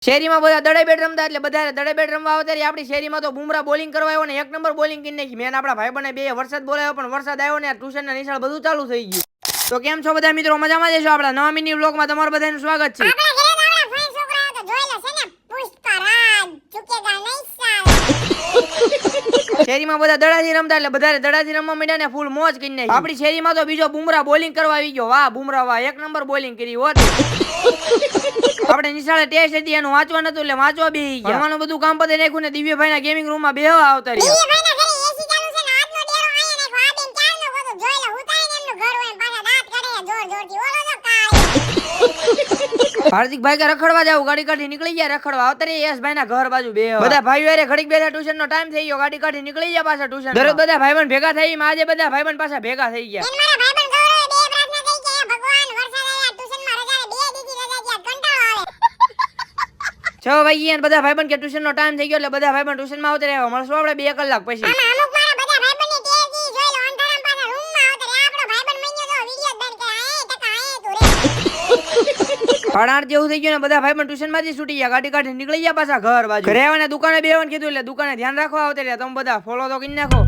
શેરીમાં બધા દડે બેટ રમતા એટલે બધા દડે બેટ રમવા આવતા રહી. આપણી શેરીમાં તો બુમરા બોલિંગ કરવા આવ્યો ને એક નંબર બોલિંગ કરી નાખી. મેન આપણા ભાઈ બને બે વરસાદ બોલાયો પણ વરસાદ આવ્યો ને ટ્યુશન ના નિશાળ બધું ચાલુ થઈ ગયું. તો કેમ છો બધા મિત્રો, મજામાં જશો? આપણા નવા મિની વ્લોગમાં તમારું બધાનું સ્વાગત છે. શેરીમાં બધા દડાથી રમતા એટલે બધા દડાથી રમવા માંડ્યા ને ફૂલ મોજ કરી નાખી. આપણી શેરીમાં તો બીજો બુમરા બોલિંગ કરવા આવી ગયો. વાહ બુમરા વાહ, એક નંબર બોલિંગ કરી હોત. આપણે નિશાળે ટેસ્ટ હતી એનું વાંચવા નતું એટલે વાંચવા બેહી ગયા. ભણવાનું બધું કામ પતે નાખ્યું ને દિવ્યભાઈ ના ગેમિંગ રૂમ માં બેહવા આવતા રહ્યા. હાર્દિકભાઈ કે રખડવા જાવ, ગાડી કાઢી નીકળી ગયા રખડવા. આવતા યશભાઈ ના ઘર બાજુ બે બધા ભાઈઓ અરે ઘડીક બેઠા, ટ્યુશન નો ટાઈમ થઈ ગયો, ગાડી કાઢી નીકળી ગયા પાછા ટ્યુશન. દરરોજ બધા ભાઈબંધ ભેગા થઈ, આજે બધા ભાઈબંધ પાછા ભેગા થઈ ગયા. છ વાગ્યા ને બધા ભાઈબંધ કે ટ્યુશન નો ટાઈમ થઈ ગયો એટલે બધા ભાઈબંધ ટ્યુશન માં આવતા રહ્યા. મળશું આપણે 2 કલાક પછી. 8:30 જેવું થઈ ગયું ને બધા ભાઈબંધ ટ્યુશન માંથી છૂટી ગયા, ગાડી કાઢી નીકળી ગયા પાછા ઘર બાજુ. ઘરે આવવાને દુકાને બેહવાનું કીધું એટલે દુકાને ધ્યાન રાખવા આવતા રહ્યા. તમે બધા ફોલો તો કરી નાખો.